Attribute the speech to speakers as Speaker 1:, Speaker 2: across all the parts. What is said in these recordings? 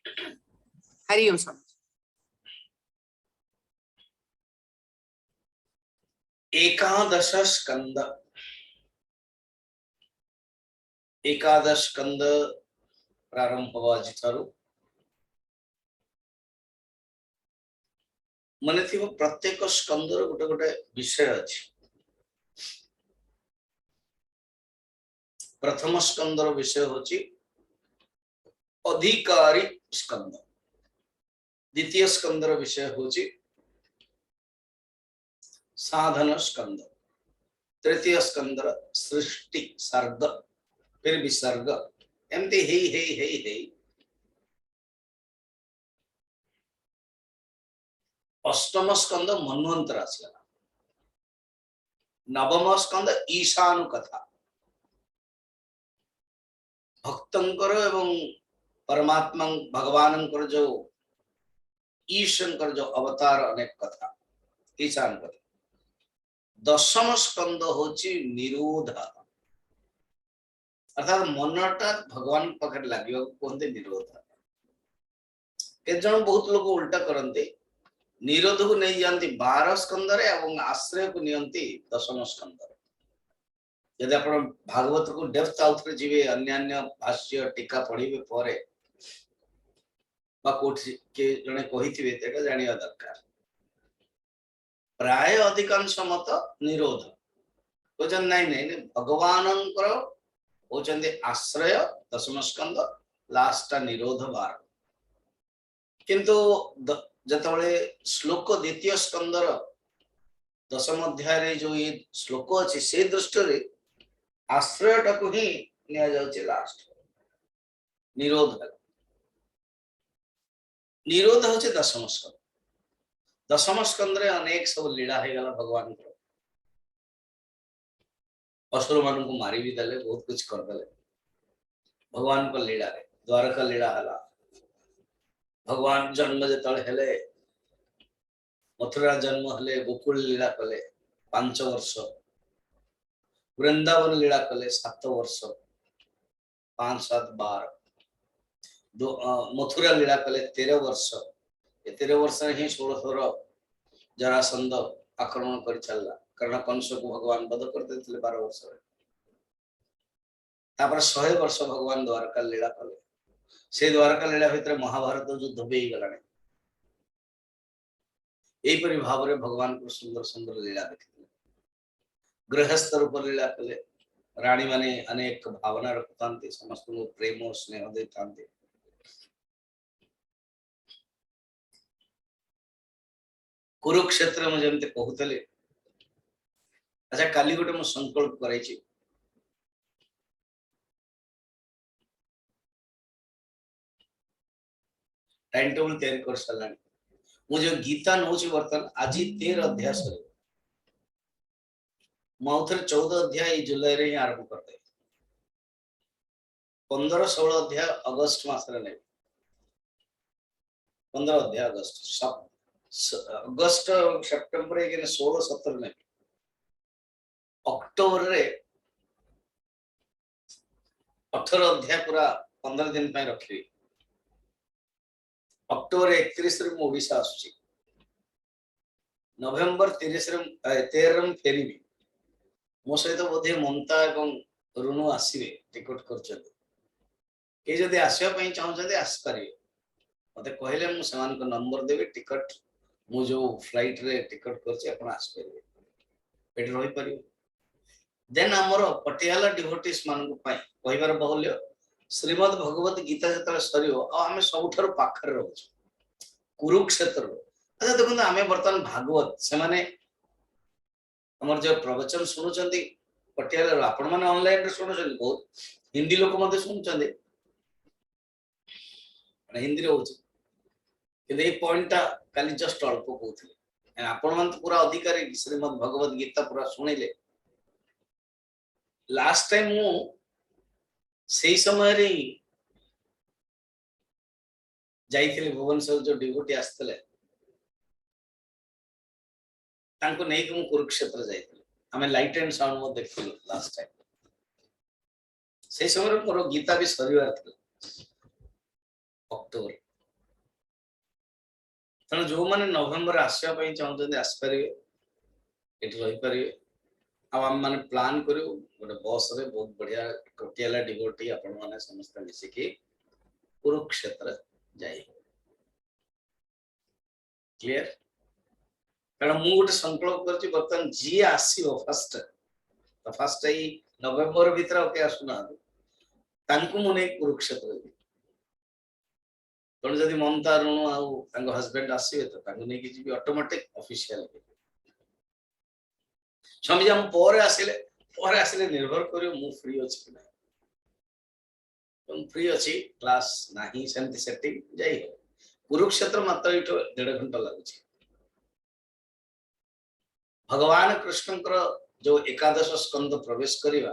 Speaker 1: हरि ओम स्वामी।
Speaker 2: एकादश स्कंद, एकादश स्कंद प्रारंभ हवा आज मन थी प्रत्येक स्कंदर गोटे गोटे विषय अच्छी। प्रथम स्कंदर विषय होची अधिकारी स्कंद, द्वितीय स्कंदर विषय होची साधन स्कंद, तृतीय स्कंदर सृष्टि सर्ग फिर विसर्ग एमती हे अष्टम स्कंद मन्वंतर आसला, नवम स्कंद ईशानु कथा भक्तंकर एवं परमात्मा भगवानंकर जो ईशंकर जो अवतार अनेक कथा ईशान कथा। दशम स्कंद होची निरोध, अर्थात मनटा भगवान पाखे लगे कहते निरोध। के जन बहुत लोग उल्टा करते, निरोध को नहीं जाती 12 स्कंदर एवं आश्रय को नियंती दशम स्कंदर। यदि आप भागवत को डेप्थ आउट जीवे अन्य भाष्य टीका पढ़िबे परे बा कोठी के जने कहिथिबे तेटा जानिया दरकार। प्राय अधिकांश मत निरोध कोजन नहीं नहीं भगवानंकर होचंदे आश्रय दशम स्कंद लास्ट निरोध 12। किंतु जतबळे श्लोक द्वितीय स्कंदर दशम अध्याय रे जो ये श्लोक अछि से दृष्टि रे आश्रय टाकू ही निया जाउछि लास्ट निरोध। निरोध होचे दशम स्कंद। दशम स्कंद रे अनेक सब लीला हे गला भगवान को, असुर मान को मारी भी दले, बहुत कुछ कर दले भगवान को लीला रे। द्वारका लीला हला, भगवान जन्म जतले हेले मथुरा जन्म हेले गोकुल लीला कले 5 वर्ष, वृंदावन लीला कले 7 वर्ष 5 7 12, मथुरा लीला कले 13 वर्ष। 13 वर्ष ही 16 थोर जरासंध आक्रमण कर चलला, कारण कंस को भगवान वध कर देथिले 12 वर्ष रे। तापर 100 वर्ष भगवान द्वारका लीला कले। से द्वारका लीला भितर महाभारत युद्ध भी गलाने। एई परि भाव रे भगवान को सुंदर सुंदर लीला देखिले। गृहस्थ रूप लीला कले, रानी माने अनेक भावना रखतांते, समस्त को प्रेम और स्नेह देतांते। कुरुक्षेत्र में जमते कहूतले। अच्छा काली गोटे मु संकल्प कराइछि, टाइम टेबल तैयारी कर सलानी। मु जो गीता नौछि वर्तमान आज 13 अध्याय सरे, मौथर 14 अध्याय जुलाई रे आरंभ करते, 15 16 अध्याय अगस्त मास रे नै, 15 अध्याय अगस्त सेप्टेम्बर के 16 17 नै, अक्टोबर रे 18 अध्याय पूरा 15 दिन पे रखी। अक्टोबर 31 रे ओडिशा आसुची, नवेम्बर 30 रे 13 फेरीबी। मो सहित बोधे ममता एवं रुनु आसीबे, टिकट करछन। के जदि आसीबा पई चाहउछते आस पारे, मते कहले मु समान को नंबर देबे, टिकट मु जो फ्लाइट रे टिकट करछि अपन आस पारे एट रही परियो। देन हमर पटियाला डिवोटिस मान को पई कहिबार बहुल्य श्रीमद् भगवत गीता जतले सरियो आ हमें सबुठार पाखर रहछ कुरुक्षेत्र। अच्छा देखो आमे वर्तमान भागवत से माने हमर जो प्रवचन सुनुचंदी पटियाला आपण माने ऑनलाइन रे सुनुचंदी, बहुत हिंदी लोक मध्ये सुनुचंदी, हिंदी रे होछ। कि ए पॉइंटटा काली जस्ट अल्प कहउथले, आपण मान तो पूरा अधिकारी श्रीमद् भगवत गीता पूरा सुनिले। लास्ट टाइम मु सेही समय रे जाइथिले भुवनेश्वर जो डिवोटी आस्तले तांको नै कि मु कुरुक्षेत्र जाइथिले, हमें लाइट एंड साउंड मो देखिलो लास्ट टाइम। सेही समय रे मोर गीता भी सरिवार थिला अक्टोबर। ତେଣୁ ଯୋଉମାନେ ନଭେମ୍ବର ଆସିବା ପାଇଁ ଚାହୁଁଛନ୍ତି ଆସିପାରିବେ, ଏଠି ରହିପାରିବେ। ଆଉ ଆମେ ମାନେ ପ୍ଲାନ୍ କରିବୁ ଗୋଟେ ବସ୍ ରେ ବହୁତ ବଢିଆ କୋଟିଆଲା ଡିଭୋଟି ଆପଣ ମାନେ ସମସ୍ତେ ମିଶିକି କୁରୁକ୍ଷେତ୍ର ଯାଇ କ୍ଲିୟର। କାରଣ ମୁଁ ଗୋଟେ ସଂକଳ୍ପ କରିଛି ବର୍ତ୍ତମାନ ଯିଏ ଆସିବ ଫାଷ୍ଟ ଏଇ ନଭେମ୍ବର ଭିତରେ ଆଉ କିଏ ଆସୁନାହାନ୍ତି, ତାଙ୍କୁ ମୁଁ ନେଇ କୁରୁକ୍ଷେତ୍ର ଯିବି। ତେଣୁ ଯଦି ମମତା ରୁଣୁ ଆଉ ତାଙ୍କ ହଜବେଣ୍ଡ ଆସିବେ ତ ତାଙ୍କୁ ନେଇକି ଯିବି ଅଟୋମେଟିକ ଅଫିସିଆଲ। ସ୍ୱାମୀଜୀ ଆମ ପରେ ଆସିଲେ ନିର୍ଭର କରିବ ମୁଁ ଫ୍ରି ଅଛି କି ନାହିଁ। ଫ୍ରି ଅଛି, କ୍ଲାସ ନାହିଁ ସେମିତି ସେଟିଂ ଯାଇ ହବ। କୁରୁକ୍ଷେତ୍ର ମାତ୍ର ଏଇଠୁ 1.5 ଘଣ୍ଟା ଲାଗୁଛି। ଭଗବାନ କୃଷ୍ଣଙ୍କର ଯୋଉ ଏକାଦଶ ସ୍କନ୍ଦ ପ୍ରବେଶ କରିବା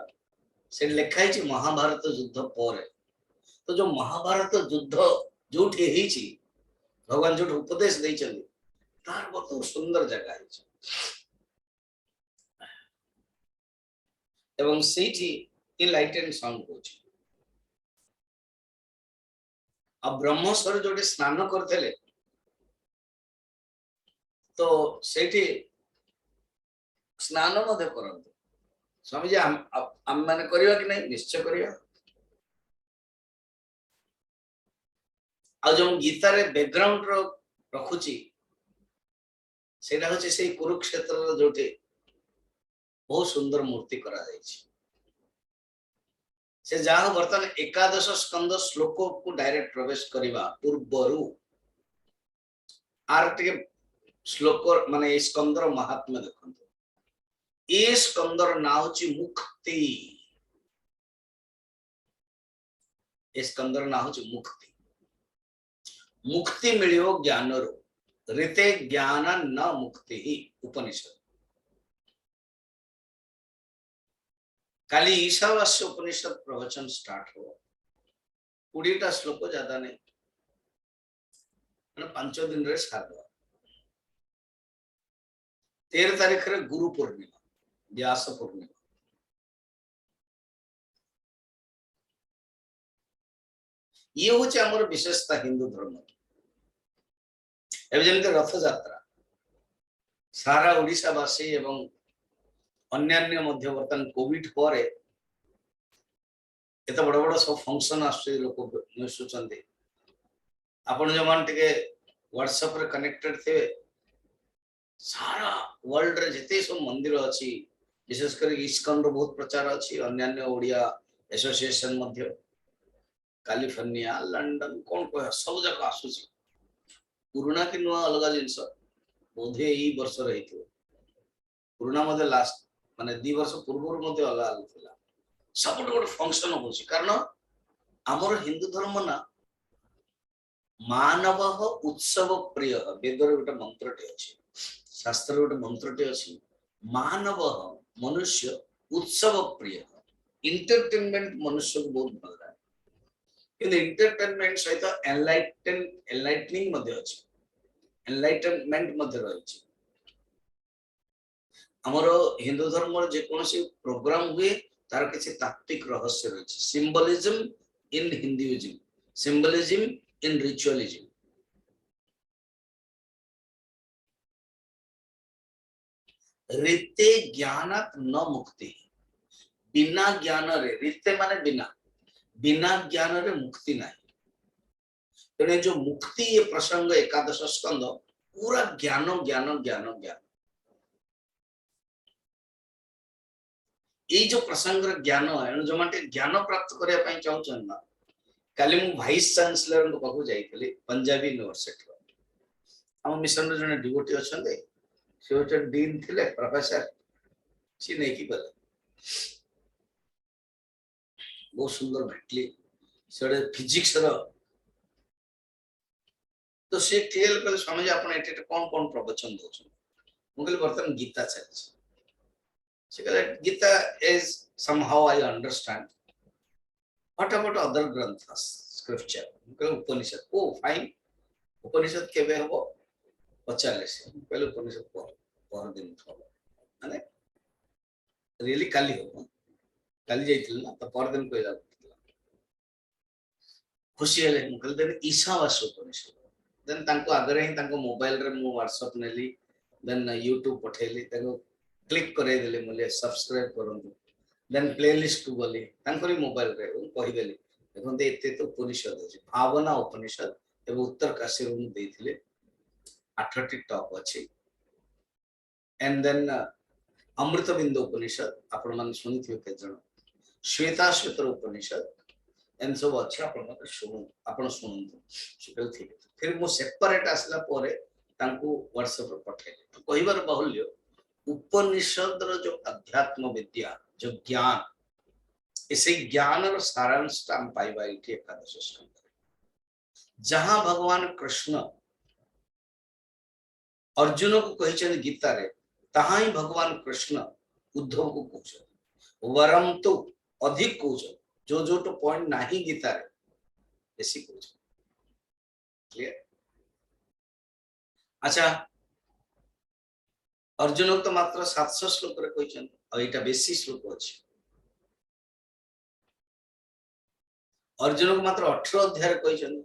Speaker 2: ସେ ଲେଖା ହେଇଛି ମହାଭାରତ ଯୁଦ୍ଧ ପରେ। ତ ଯୋଉ ମହାଭାରତ ଯୁଦ୍ଧ ଯୋଉଠି ହେଇଛି ଭଗବାନ ଯୋଉଠି ଉପଦେଶ ଦେଇଛନ୍ତି ତାର ବହୁତ ସୁନ୍ଦର ଜାଗା ହେଇଛି ଏବଂ ସେଇଠି ଲାଇଟ୍ ଆଣ୍ଡ ସାଉଣ୍ଡ ହଉଛି। ଆଉ ବ୍ରହ୍ମେଶ୍ୱର ଯୋଉଠି ସ୍ନାନ କରିଥିଲେ ତ ସେଇଠି ସ୍ନାନ ମଧ୍ୟ କରନ୍ତି। ସ୍ୱାମୀଜୀ ଆମେ ମାନେ କରିବା କି ନାହିଁ? ନିଶ୍ଚୟ କରିବା। ଆଉ ଯୋଉ ଗୀତାରେ ବ୍ୟାକଗ୍ରାଉଣ୍ଡ ରଖୁଛି ସେଇଟା ହଉଛି ସେଇ କୁରୁକ୍ଷେତ୍ରର ଯୋଉଠି ବହୁତ ସୁନ୍ଦର ମୂର୍ତ୍ତି କରାଯାଇଛି। ସେ ଯାହା ବର୍ତ୍ତମାନ ଏକାଦଶ ସ୍କନ୍ଦ ଶ୍ଲୋକକୁ ଡାଇରେକ୍ଟ ପ୍ରବେଶ କରିବା ପୂର୍ବରୁ ଆର ଟିକେ ଶ୍ଲୋକ ମାନେ ଏଇ ସ୍କନ୍ଦର ମହାତ୍ମ୍ୟ ଦେଖନ୍ତୁ। ଏ ସ୍କନ୍ଦର ନାଁ ହଉଛି ମୁକ୍ତି। ଏ ସ୍କନ୍ଦର ନାଁ ହଉଛି ମୁକ୍ତି। ମୁକ୍ତି ମିଳିବ ଜ୍ଞାନରୁ, ରିତେ ଜ୍ଞାନ ନ ମୁକ୍ତି ହି ଉପନିଷଦ। କାଲି ईशावास्य उपनिषद प्रवचन स्टार्ट हो। 20टा श्लोक ज्यादा नहीं, 5 दिन रे सार। 13 तारीख रे गुरु पूर्णिमा, व्यास पूर्णिमा। ये हूँ आमर विशेषता हिंदू धर्म। जमी रथ यात्रा सारा ओडिशावासी एवं अन्यान्य मध्य वर्तमान कोविड पर एत बड़ बड़ सब फंक्शन लोक मिशुचंदी। आपण जो मान टिके व्हाट्सएप रे कनेक्टेड थे सारा वर्ल्ड रे जिते सब मंदिर अच्छी, विशेषकर इस्कन रो बहुत प्रचार अच्छी, अन्यान्य ओडिया एसोसिएशन मध्य कैलिफोर्निया लंडन कौन कह सब जगह आसुची। पुराना कि नुआ अलग जिनस बोधे यही वर्ष रही पुराना मध्य लास्ट माने 2 वर्ष पूर्व मध्य अलग अलग थिला। सब गोटे फंक्शन होची कारण आमर हिंदू धर्म ना मानव उत्सव प्रिय। वेदर गोटे मंत्रटे अच्छी, शास्त्र गोटे मंत्रटे अच्छी, मानव मनुष्य उत्सव प्रिय। इंटरटेनमेंट मनुष्य को बहुत भल लागे, किंतु इंटरटेनमेंट सहित एनलाइटनिंग मध्ये अछि, एनलाइटनमेंट मध्ये रहिछि। हमर हिंदू धर्म जे कोनसी प्रोग्राम हुए तार किसी तात्विक रहस्य रहिछि। Symbolism in Hinduism, symbolism in ritualism. रीते ज्ञानात न मुक्ति। बिना ज्ञान रे, रीते माने बिना, बिना ज्ञान रे मुक्ति नहीं। तेने जो मुक्ति ये प्रसंग एकादश स्कंद पूरा ज्ञान ज्ञान ज्ञान ज्ञान। ये जो प्रसंग ज्ञान है जो माटे ज्ञान प्राप्त करया पई चाहउछन ना, काली मु वाइस चांसलर को पाखु जाइतली पंजाबी यूनिवर्सिटी रो। हम मिशन रे जने डिवोटी अछंदे, से होचे डीन थिले प्रोफेसर, सी नै की गले बहुत सुंदर भेटली सेडे फिजिक्स रो। तो से क्लियर कर समझ आपण एटे कोन कोन प्रवचन दोछन। मु कहली वर्तमान गीता चलछि। से कहले Gita is somehow I understand. What about other granthas, scripture? मु कहले उपनिषद। ओ फाइन, उपनिषद केबे हबो पचाले से। मु कहले उपनिषद पर दिन हबो माने रियली काली हबो। काली जाइतिल ना तो पर दिन कहला खुशी हेले। मु कहले ईशावास्य उपनिषद देन तांको आगरे ही तांको मोबाइल रे मु व्हाट्सएप नेली देन यूट्यूब पठेली तांको क्लिक करे देले मोले सब्सक्राइब करंतु देन प्लेलिस्ट को बोली तांकोरी मोबाइल रे कहि देली देखो एते तो उपनिषद अछि भावना उपनिषद एवं उत्तर काशी रू देथिले 8टी टॉप अछि एंड देन अमृत बिंदु उपनिषद आपण मन सुनिथियो के जण श्वेता श्वेतर उपनिषद एंड सब अच्छा आपण मत सुनु आपण सुनंतु सुकल ठीक फिर मो सेपरेट आसला परे तांको व्हाट्सएप पर पठेले कहिबार बाहुल्य उपनिषद रो जो अध्यात्म विद्या जो ज्ञान इसे ज्ञान रो सारांश हम पाइबा इठी एकादश स्कंद जहां भगवान कृष्ण अर्जुन को कहिछन गीता रे तहां ही भगवान कृष्ण उद्धव को कहछन वरम तो अधिक कहछन जो जो तो पॉइंट नहीं गीता रे ऐसी कहछन क्लियर अच्छा अर्जुन तो मात्र 700 श्लोक रे कहछन और एटा बेसी श्लोक अछि अर्जुन को मात्र 18 अध्याय कहछन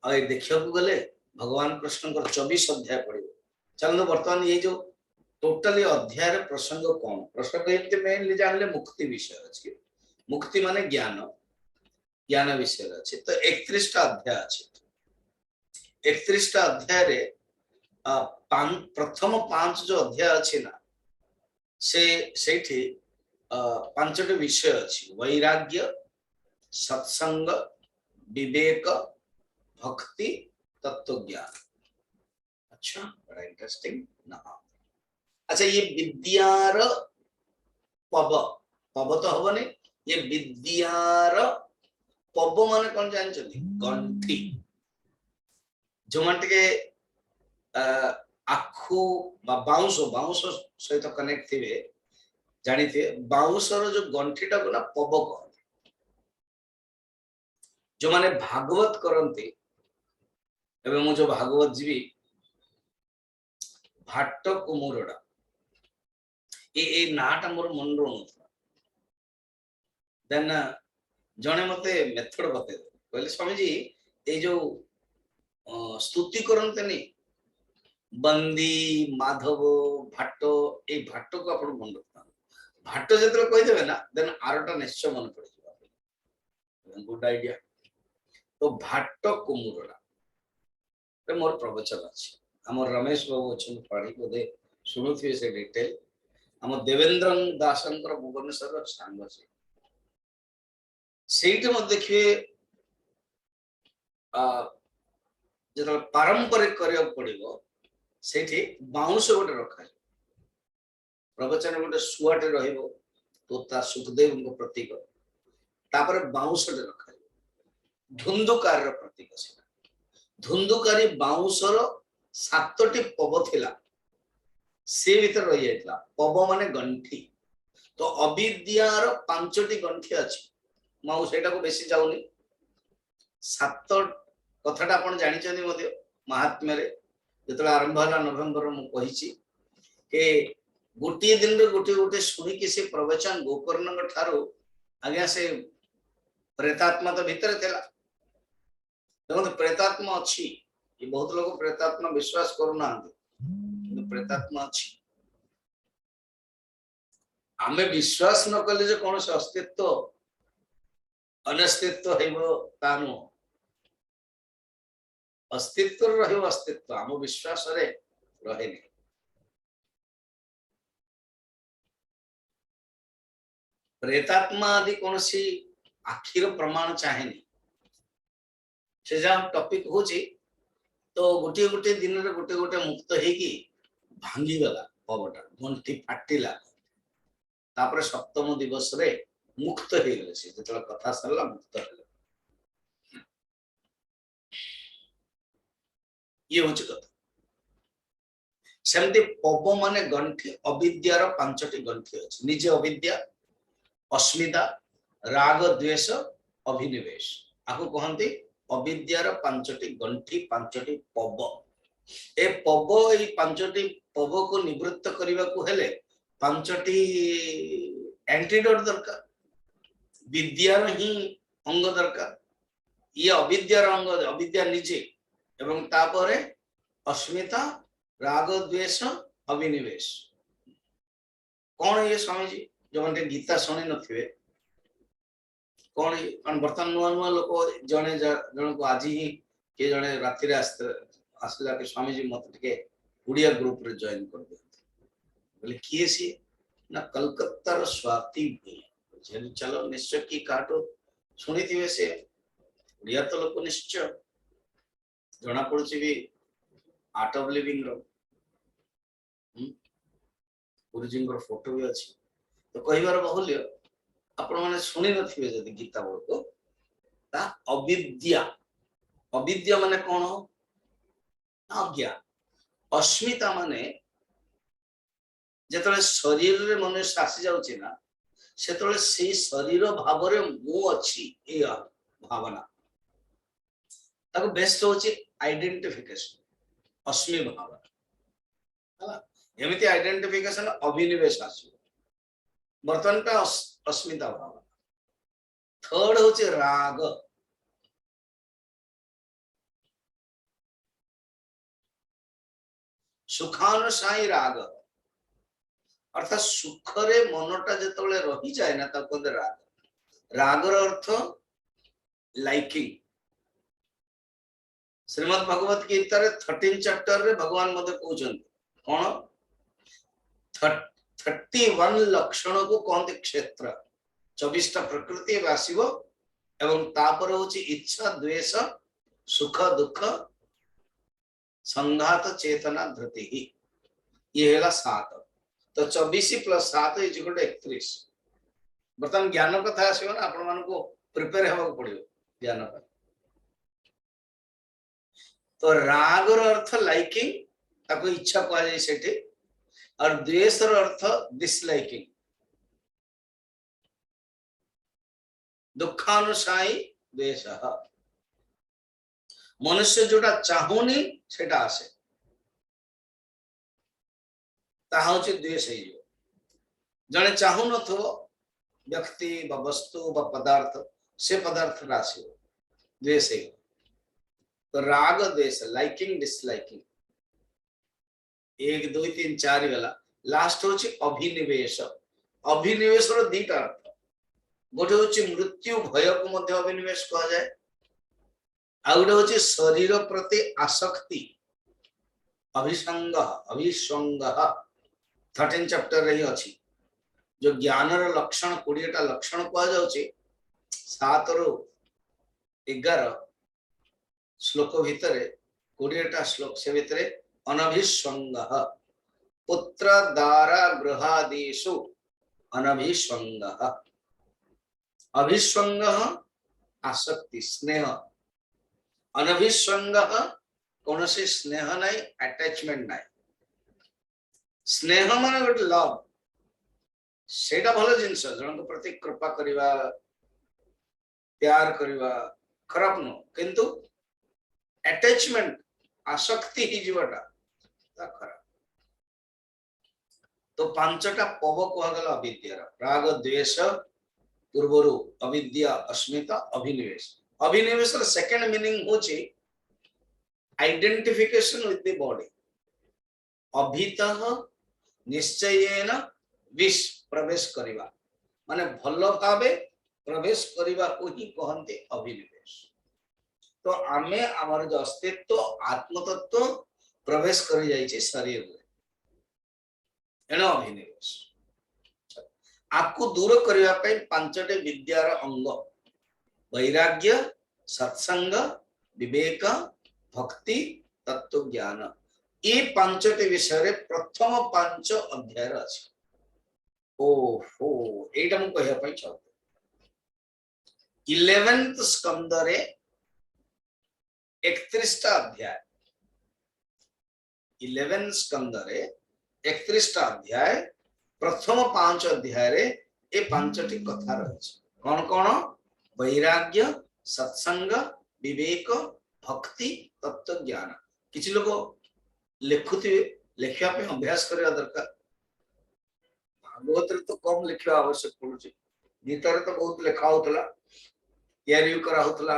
Speaker 2: और ए देखियो को गले भगवान कृष्ण को 24 अध्याय पड़िबो चलो वर्तमान ये जो टोटली अध्याय रे प्रसंग कोन प्रसंग एते मेनली जानले मुक्ति विषय अछि मुक्ति माने ज्ञान ज्ञान विषय अछि तो 31 टा अध्याय अछि 31 टा अध्याय रे प्रथम 5 जो अध्याय अछि ना से सेठी 5टी विषय अछि वैराग्य सत्संग विवेक भक्ति तत्व ज्ञान अच्छा बड़ा इंटरेस्टिंग ना अच्छा ये विद्यार पब पब तो हबनी ये विद्यार पब माने कोन जानछथि गंठी जो माने के आखु बाउंस बाउंस सहित कनेक्ट थिबे जानिथे बाउंस रो जो गंठीटा को ना पब कहते जो माने भागवत करंती एबे मु जो भागवत जीवी भाट्ट कुमुरडा ए नाटा मोर मन रो देन जने मते मेथड बते कहले स्वामी जी ए जो स्तुति करंतनी बंदी माधव भाट्ट ए भाट्ट को आपण मन रखता भाट्ट जेतले कहि देबे ना देन आरोटा निश्चय मन पड़ जिबा गुड आईडिया तो भाट्ट कुमुरडा मोर प्रवचन अछि हमर रमेश बाबू अछि पढ़ी बोधे सुनुथिबे से डिटेल हम देवेंद्र दासंकर भुवनेश्वर सांग अछि सेठी मत देखिए जत पारंपरिक करिया पड़िबो सेठी बाउंस गोटे रखा प्रवचन गोटे सुआटे रहिबो तोता सुखदेव को प्रतीक तापर बाउंस रे रखा धुंधुकार रो प्रतीक सेटा धुंधुकारी बाउंसर 7टी पब थिला से भीतर रही जाइतला पब माने गंठी तो अविद्यार 5टी गंठी अछि माउ सेटा को बेसी जाउनी 7 कथाटा आपण जानि छथि मते महात्म्य रे जेतला आरंभ होला नवेम्बर मु कहिछि के गोटी दिन रे गोटी गोटी सुनी के से प्रवचन गोकर्ण ठारो आज्ञा से प्रेतात्मा तो भीतर थिला देखो प्रेतात्मा अछि ये बहुत लोग प्रेतात्मा विश्वास करू ना कि प्रेतात्मा अछि आमे विश्वास न कले जे कोन से अस्तित्व अनस्तित्व हेबो तानो अस्तित्व रहिबो अस्तित्व आम विश्वास रे रहेनी प्रेतात्मा आदि कौन सी आखिर प्रमाण चाहेनी से जा टॉपिक होची तो गोटे गोटे दिन रे गोटे गोटे मुक्त हेकी भांगी गला पवटा गंठी फाटिला तापर सप्तम दिवस रे मुक्त हे गले से जेतला कथा सरला मुक्त हेले ये होची कथा सेमती पव माने गंठी अविद्यार 5टी गंठी अछि निजे अविद्या अस्मिता राग द्वेष अभिनिवेश आको कहंती अविद्यार 5टी गंठी 5टी पव ए पव ए 5टी पव को निवृत्त करबा को हेले 5टी एंटीडोट दरकार विद्यार ही अंग दरकार ये अविद्यार अंग अविद्या निजे एवं तापरे अस्मिता राग द्वेष अभिनिवेश। कौन ये स्वामी जी जो मैंने गीता शुणी नथिबे कौन ये कारण बर्तमान नुआ नुआ लोक जने जन को आज ही के जने राति रे आसला के स्वामी जी मत टिके उड़िया ग्रुप रे जॉइन कर दे बोले किए सी ना कलकत्ता स्वाति भैया चलो निश्चय की काटो शुणी थी से उड़िया तो लोक निश्चय जना पड़ुछि भी आर्ट ऑफ लिविंग रो गुरुजी फोटो भी अच्छी तो कहबार बहुल्य आपण मैंने शुणी नथिबे जदि गीता बेलू ता अविद्या अविद्या माने कौन अज्ञान अस्मिता माने जेतले शरीर रे मनुष्य आसी जाउछि ना सेतले से शरीर भाव रे मु अछि ए भावना ताको बेस्ट होछि आइडेंटिफिकेशन अस्मि भावना हला एमिति आइडेंटिफिकेशन अभिनिवेश आसी बर्तमान पे अस्मिता भावना थर्ड होछि राग सुखानुसायी राग अर्थात सुखरे मनटा जेतले रही जाए ना ता कहते राग रागर अर्थ लाइकिंग श्रीमद् भगवत गीता रे 13 चैप्टर रे भगवान मते कहउछन कोन 31 लक्षण को कहते क्षेत्र 24 टा प्रकृति आसीबो एवं तापर होची इच्छा द्वेष सुख दुख संघात चेतना धृति ही ये हैला 7 तो 24 + 7 = 31 बर्तमान ज्ञान कथा आसीबो ना आपण मान को प्रिपेयर हेबाक पड़ियो ज्ञान पर तो राग रो अर्थ लाइकिंग ताको इच्छा कह जाय सेठी और द्वेष रो अर्थ डिसलाइकिंग दुखानुसायी द्वेष मनुष्य जोटा चाहूनी सेटा आसे ताहा होची द्वेष हे जने चाहू नथो व्यक्ति बा वस्तु बा पदार्थ से पदार्थ राशि द्वेष हे तो राग द्वेष लाइकिंग डिसलाइकिंग 1 2 3 4 वाला लास्ट होची अभिनिवेश अभिनिवेश रो दीटा अर्थ गोटे होची मृत्यु भय को मध्य अभिनिवेश कहा जाए आ गोटे होची शरीर प्रति आसक्ति अभिसंग अभिसंग 13 चैप्टर रही अछि जो ज्ञान रो लक्षण 20 टा लक्षण कहा जाउची 7 रो 11 श्लोक भितरे 20 टा श्लोक से भितरे अनभिसंग पुत्र दारा गृहादिषु अनभिसंग अभिसंग आसक्ति स्नेह अनभिसंग कौन से स्नेह नहीं अटैचमेंट नहीं स्नेह माने गोटे लव सेटा भलो जिंस जन प्रति कृपा करिवा प्यार करिवा खराब न किंतु अटैचमेंट आसक्ति ही जीवटा ता खराब तो 5टा पव कहगला अविद्या राग द्वेष पूर्वरु अविद्या अस्मिता अभिनिवेश अभिनिवेश र सेकंड मीनिंग होची आइडेंटिफिकेशन विथ द बॉडी अभितः निश्चयेन विष प्रवेश करिवा माने भलो भावे प्रवेश करिवा को ही कहंते अभिनिवेश तो आमे हमर जो अस्तित्व आत्म तत्व प्रवेश करि जाय छै शरीर में एनो अभिनिवेश आपको दूर करने पे 5टे विद्यार अंग वैराग्य सत्संग विवेक भक्ति तत्व ज्ञान ये 5टे विषय रे प्रथम 5 अध्याय अछि ओहो एटा मु कहया पई चाहते 11th स्कंद रे 31 टा अध्याय 11 स्कंद रे 31 टा अध्याय प्रथम 5 अध्याय रे ए 5टी कथा रही कौन कौन वैराग्य सत्संग विवेक भक्ति तत्व ज्ञान किछि लोग लिखुथिबे लिखिया पे अभ्यास करबा दरकार भागवत रे तो कम लिखिया आवश्यक पड़ुछि गीता रे तो बहुत लिखा होतला तैयारी करा होतला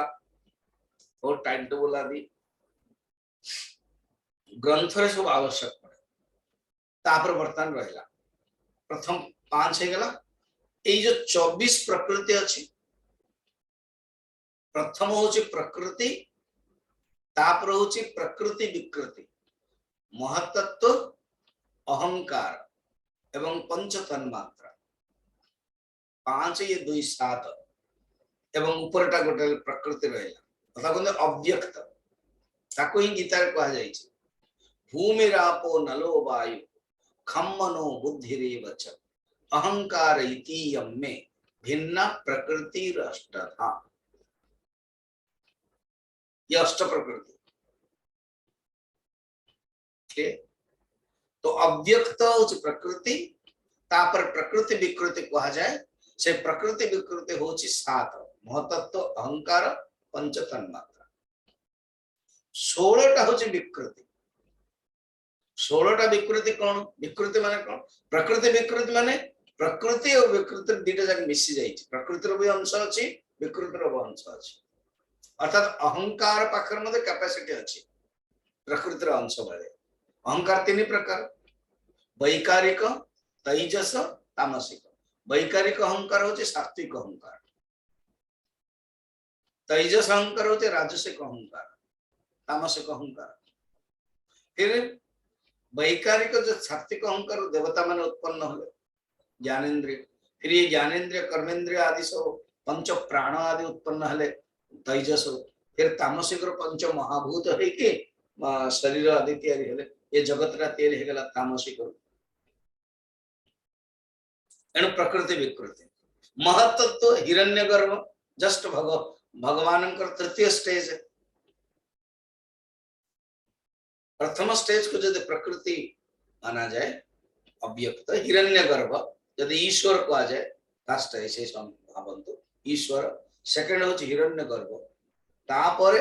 Speaker 2: और टाइम टेबल आदि ग्रंथ रे सब आवश्यक पड़े तापर वर्तमान रहला प्रथम 5 हे गला ए जो 24 प्रकृति अछि प्रथम होची प्रकृति तापर होची प्रकृति विकृति महत्त्व अहंकार एवं पंच तन्मात्रा 5 ये 2 7 एवं ऊपरटा गोटे प्रकृति रहला अथा कोन अव्यक्त ताको ही गीता रे कहा जाय छै भूमि रापो नलो वायु खम्मनो बुद्धिरेव च अहंकार इति यम्मे भिन्न प्रकृति अष्टधा ये अष्ट प्रकृति ठीक तो अव्यक्त होची प्रकृति तापर प्रकृति विकृति कहा जाए से प्रकृति विकृति होची 7 महतत्व अहंकार पंच तन्मात्रा 16टा होची विकृति 16टा विकृति कौन विकृति माने कौन प्रकृति विकृति माने प्रकृति और विकृति दीटा जाक मिसी जाई प्रकृति रो भी अंश अछि विकृति रो भी अंश अछि अर्थात अहंकार पाखर मध्ये कैपेसिटी अछि प्रकृति रो अंश बळे अहंकार तीन प्रकार वैकारिक तैजस तामसिक वैकारिक अहंकार होचे सात्विक अहंकार तैजस अहंकार होचे राजसिक अहंकार तामसिक अहंकार फिर वैकारिक जो सात्विक अहंकार देवता माने उत्पन्न होले ज्ञानेन्द्रिय फिर ये ज्ञानेन्द्रिय कर्मेंद्रिय आदि सब पंच प्राण आदि उत्पन्न हले तैजस फिर तामसिक पंच महाभूत है के शरीर आदि तैयारी हले ये जगत रा तैयारी हे गला तामसिक एनु प्रकृति विकृति महत्त्व हिरण्यगर्भ जस्ट भगवान तृतीय स्टेज है प्रथम स्टेज को जब प्रकृति माना जाए अव्यक्त हिरण्यगर्भ यदि ईश्वर कहा जाए फर्स्ट ऐसे भावंतु ईश्वर सेकंड होची हिरण्यगर्भ तापर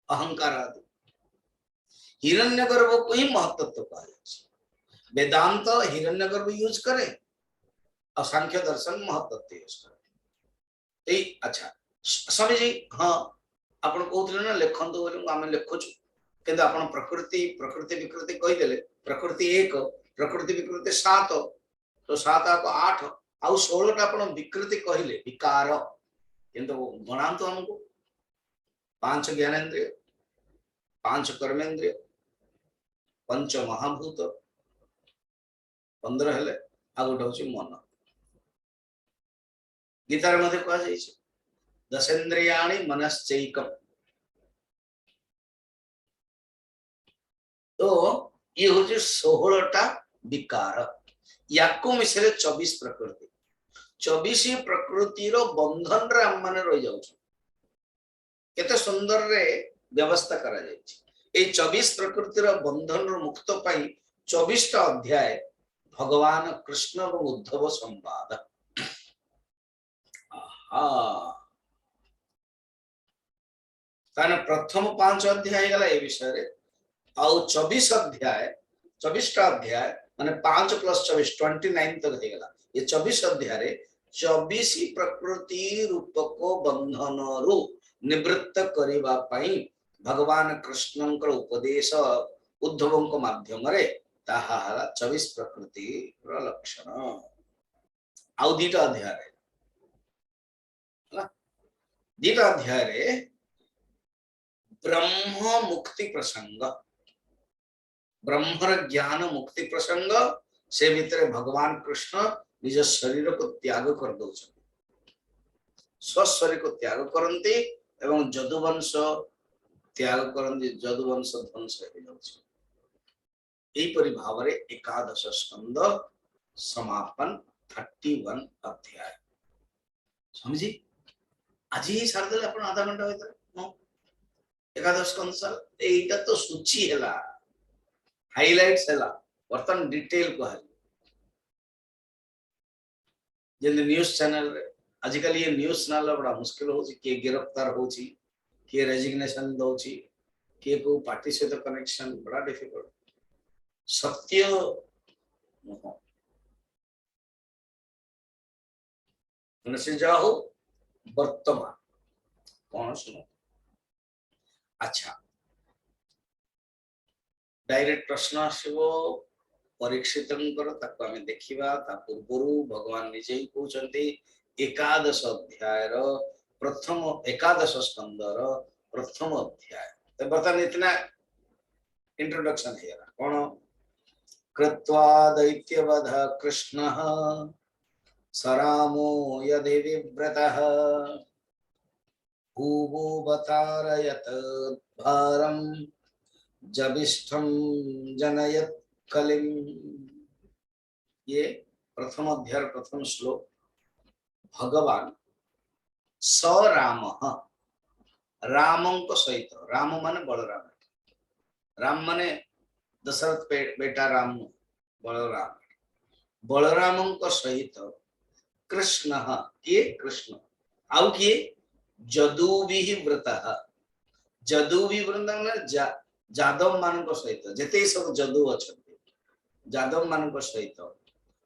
Speaker 2: अहंकार आदि हिरण्यगर्भ को ही महत्त्व कहा जाए वेदांत हिरण्यगर्भ यूज करे और सांख्य दर्शन महत्त्व यूज करे ए अच्छा स्वामी जी हाँ आपण कहउतले ना लेखंतु बोली आमे लेखुछु किंतु आपण प्रकृति प्रकृति विकृति कहि देले प्रकृति 1 प्रकृति विकृति 7 तो 7 को 8 आउ 16 टा आपण विकृति कहिले विकार किंतु गणांतु हमको 5 ज्ञानेन्द्रिय 5 कर्मेंद्रिय पंच महाभूत 15 हेले आ गोटे होची मन गीतार मध्ये कहा जाय छै दशेन्द्रियाणि मनश्चैकम तो ये होची 16टा विकार याको मिसले 24 प्रकृति 24 प्रकृति रो बंधन रे हम माने रहि जाउ केते सुंदर रे व्यवस्था करा जाय छै ए 24 प्रकृति रो बंधन रो मुक्त पाई 24 टा अध्याय भगवान कृष्ण और उद्धव संवाद ताने प्रथम 5 अध्याय गला ए विषय रे आउ 24 अध्याय 24 टा अध्याय माने 5 + 24 29 तक हे गला ये 24 अध्याय रे 24 प्रकृति रूप को बंधन रु निवृत्त करिवा पई भगवान कृष्णंकर उपदेश उद्धवंक माध्यम रे ताहा 24 प्रकृति रो लक्षण आउ दीटा अध्याय रे दीटा अध्याय रे ब्रह्म मुक्ति प्रसंग ब्रह्मर ज्ञान मुक्ति प्रसंग से भीतर भगवान कृष्ण निज शरीर को त्याग कर दउछन स्वशरीर को त्याग करंती एवं जदुवंश त्याग करंती जदुवंश ध्वंस हो जाउछ एई परि भाव रे एकादश स्कंद समापन 31 अध्याय समझी आज ही सारदले अपन आधा घंटा भीतर एकादश स्कंद सर एटा तो सूची हैला हाइलाइट्स हैला वर्तन डिटेल को है जे न्यूज़ चैनल रे आजकल ये न्यूज़ चैनल बड़ा मुश्किल हो कि गिरफ्तार हो कि रेजिग्नेशन दो कि को पार्टी से तो कनेक्शन बड़ा डिफिकल्ट सत्य से जाओ वर्तमान कौन सुनो अच्छा डायरेक्ट प्रश्न आसो परीक्षित आम देखा पूर्वर भगवान निजे ही कहते एकादश अध्याय प्रथम एकादश स्कंदर प्रथम अध्याय। तो बर्तमान इतना इंट्रोडक्शन है कौन कृत्वा दैत्यवध कृष्ण सरामो यदि विव्रतः भूभुवतारयत भारम जबिष्ठम जनयत कलिम। ये प्रथम अध्याय प्रथम श्लोक भगवान स राम रामों को सहित राम माने बलराम राम माने दशरथ बेटा राम बलराम बलरामों को सहित कृष्ण किए कृष्ण आउ किए जदुभी व्रत जदुभी व्रत जादव मान सहित जिते सब जदु अच्छा जादव मान सहित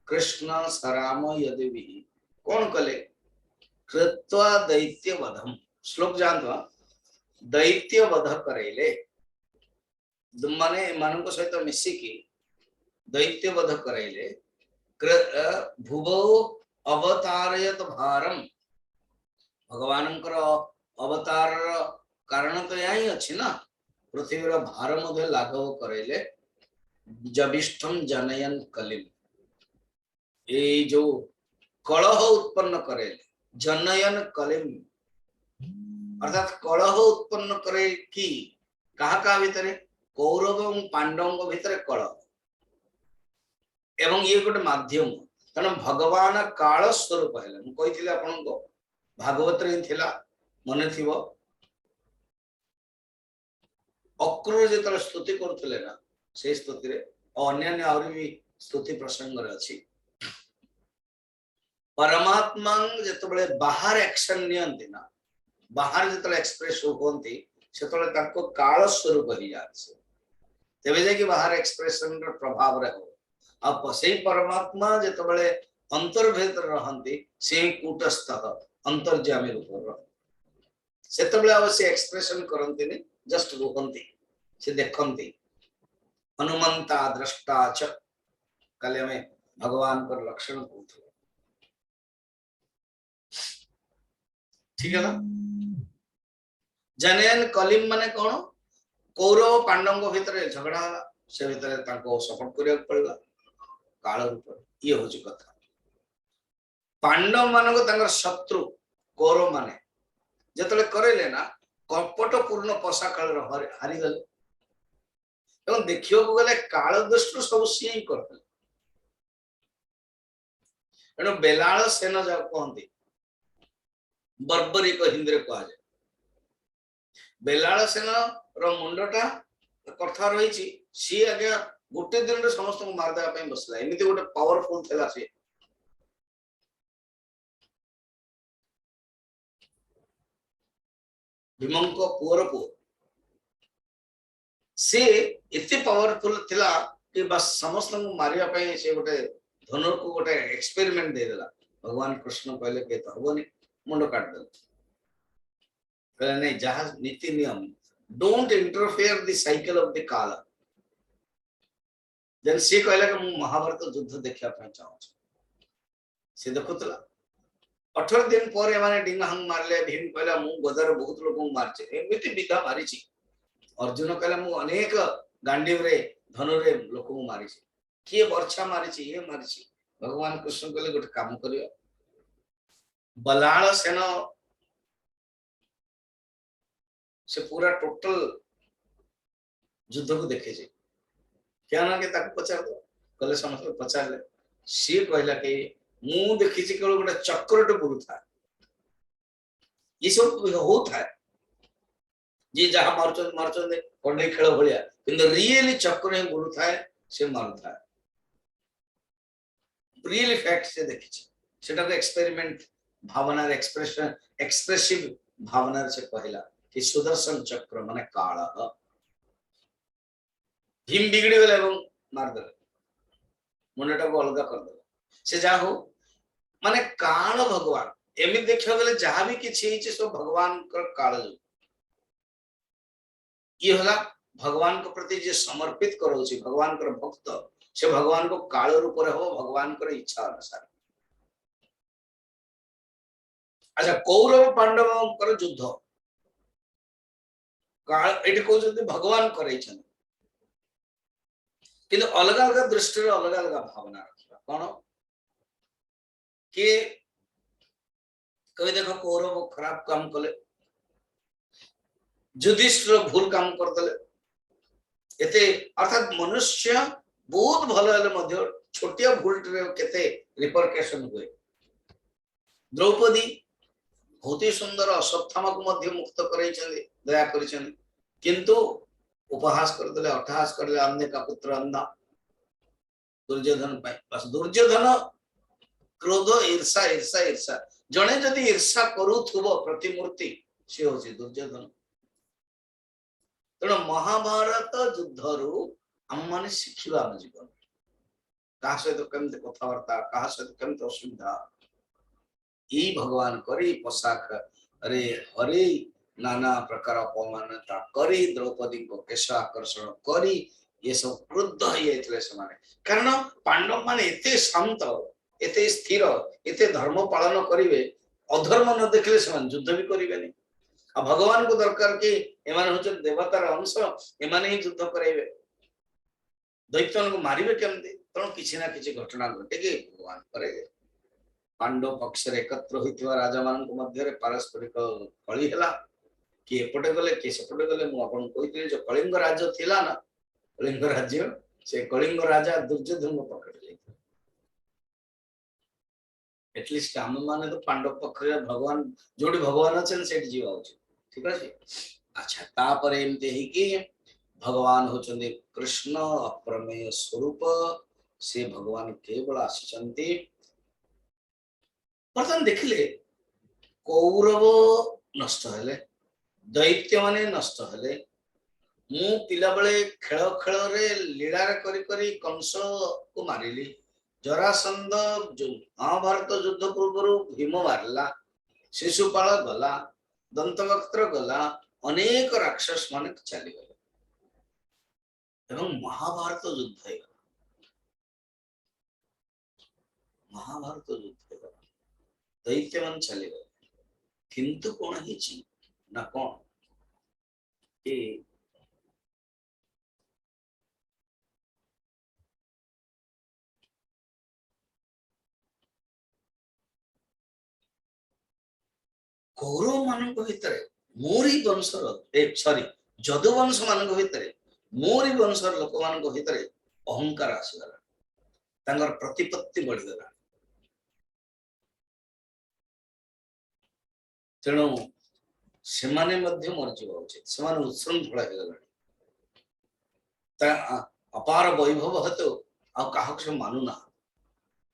Speaker 2: कृष्ण सराम यदि कौन कले कृत्वा दैत्य वधम श्लोक जानते दैत्य वध करेले माने मान सहित मिसिकी दैत्य वध करेले भुवो अवतारयत भारम भगवान अवतार कारण तो यहाँ ही अच्छी ना पृथ्वी भार मध्य लाघव करेले जबिष्ठम जनयन कलिम ये जो कलह उत्पन्न करेले जनयन कलिम अर्थात कलह उत्पन्न करे कि कहा भितर कौरव और पांडवों भितर कलह एवं ये गोटे माध्यम तेना भगवान काल स्वरूप है मुझे आपण भागवत मन थी अक्रूर जो स्तुति करुले ना से स्तुति अन्य आहरी भी स्तुति प्रसंग अच्छी परमात्मा जो बाहर एक्शन नियंती ना बाहर जो एक्सप्रेस होती से काल स्वरूप ही जाए तेज जाकि बाहर एक्सप्रेशन प्रभाव रहो आप से परमात्मा जो अंतर्भेद रहती से कूटस्थ अंतर्जामी रूप से अवश्य एक्सप्रेशन करती जस्ट रुकती से देखती हनुमंता दृष्टा च कल में भगवान पर लक्षण कहते ठीक है ना। जनयन कलिम माने कौन कौरव पांडव भितर झगड़ा से भितर सपोर्ट करने पड़ा काल रूप ये हूँ कथा पांडव मान शत्रु कौरव माने जिते करेले ना कपटपूर्ण पशा काल हारीगले देखा गले काल दृष्टि सब सी ही करते तेणु बेलाल सेन जा कहते बर्बरिक हिंदी कह जाए बेलाल सेन रुंडटा कथा रही सी आज्ञा गोटे दिन समस्त को मारदेवा बसला एमती गोटे पावरफुल था सी भीम पुअर पु सी एते पावरफुल थिला कि बस समस्त को मारिया से गोटे धनुर को गोटे एक्सपेरिमेंट दे देला भगवान कृष्ण कहले के तो हबनी मुंड काट दे कहले नहीं जहां नीति नियम don't interfere the cycle of the काल देन सी कहले कि महाभारत युद्ध देखा चाहूँ सी देखुला 18 दिन पर एमाने डिंगाहंग मारले भीम कहला मु गदर बहुत लोक मारचे एमिति विधा मारी अर्जुन कहला मु अनेक गांडीव रे धनु रे लोक मारी किए वर्षा मारी ये मारी भगवान कृष्ण कहले गोटे काम करियो बलाल सेन से पूरा टोटल युद्ध को देखे क्या ना कि पचार दो कहले समस्त पचारे सी कहला कि मु देखी केवल गोटे चक्रटे बुलू था ये सब होता है जी जहां मार्च कंडे खेल भाया कि रियली चक्र ही बुलू था से मारू था रियली फैक्ट से देखी से एक्सपेरिमेंट भावना एक्सप्रेशन एक्सप्रेसिव भावना से कहला कि सुदर्शन चक्र माने काल भीम बिगड़ी गले मारदे मुंडटा को अलग करदे से जा हो माने काल भगवान एमि देखा गले जहां भी किछि सब भगवान कर काल ये होला भगवान को प्रति जे समर्पित करोछि भगवान कर भक्त से भगवान को काल रूप रे हो भगवान कर इच्छा अनुसार। अच्छा कौरव पांडवों कर युद्ध काल एटी कहउछन्ति भगवान करैछन किंतु अलग अलग दृष्टि रे अलग अलग भावना रखिबा कोन के कवि देखो कौरव खराब काम कले युधिष्ठिर भूल काम करदले एते अर्थात मनुष्य बहुत भलो हेले मध्य छोटिया भूल रे केते रिपरकेशन हुए। द्रौपदी बहुत ही सुंदर अश्वत्थामा को मध्य मुक्त करैछन्ति दया करिछन्ति किंतु उपहास करदले अट्टहास करले अंधे का पुत्र अंधा दुर्योधन पाई बस दुर्योधन क्रोध ईर्षा ईर्षा ईर्षा जने जदि ईर्षा करूथुबो प्रतिमूर्ति से होछि दुर्योधन। तेणु महाभारत युद्धरु हम माने शिखिबा हम जीवन का सहित केमते कथावार्ता का सहित केमते असुविधा ई भगवान करी पोशाक अरे हरे नाना प्रकार अपमानता करी द्रौपदी को केश आकर्षण करी ये सब क्रुद्ध होइएतले समाने कारण पांडव माने एते शांत एते स्थिर एते धर्म पालन करिवे अधर्म न देखले समान युद्ध भी करिवेनी आ भगवान को दरकार कि एमान होचन देवतार अंश एमाने ही युद्ध कराइबे दैत्यन को मारिबे केमते तण किछि ना किछि घटना घटे कि भगवान करे पांडव पक्ष रे एकत्र होइतवा राजा मान को मध्य रे पारस्परिक कଳି हैला कि एपटे गले कि सेपटे गले मु आपन कहितले जो कलिंग राज्य थिला ना कलिंग राज्य से कलिंग राजा दुर्योधन को पकड़ ले एटलिस्ट हम माने तो पांडव पक्ष रे भगवान जोडी भगवान अछन सेठ जीवा उचित ठीक अछि। अच्छा तापर एमते ही कि भगवान होचंदे कृष्ण अप्रमेय स्वरूप से भगवान केवल आसीचंती बर्तमान देखिले कौरव नष्ट हेले दैत्य माने नष्ट हेले मु पिला बेले खेल खेल रे लीला रे करी करी कंस को मारिली जरासंध महाभारत युद्ध पूर्व भीम मारला शिशुपाल गला दंतवक्त्र गला अनेक राक्षस मान चली गले एवं महाभारत युद्ध है महाभारत युद्ध है दैत्य मान चली गले किंतु कौन ही ना कौन कि कौरव मान भितर मोरी वंशर सॉरी जदुवंश मान भितर मोरी वंशर लोक मान भितर अहंकार आसगला तांगर प्रतिपत्ति बढ़ीगला तेणु से मरजीवा उचित से उच्छृंखल अपार वैभव हेतु आ मानुना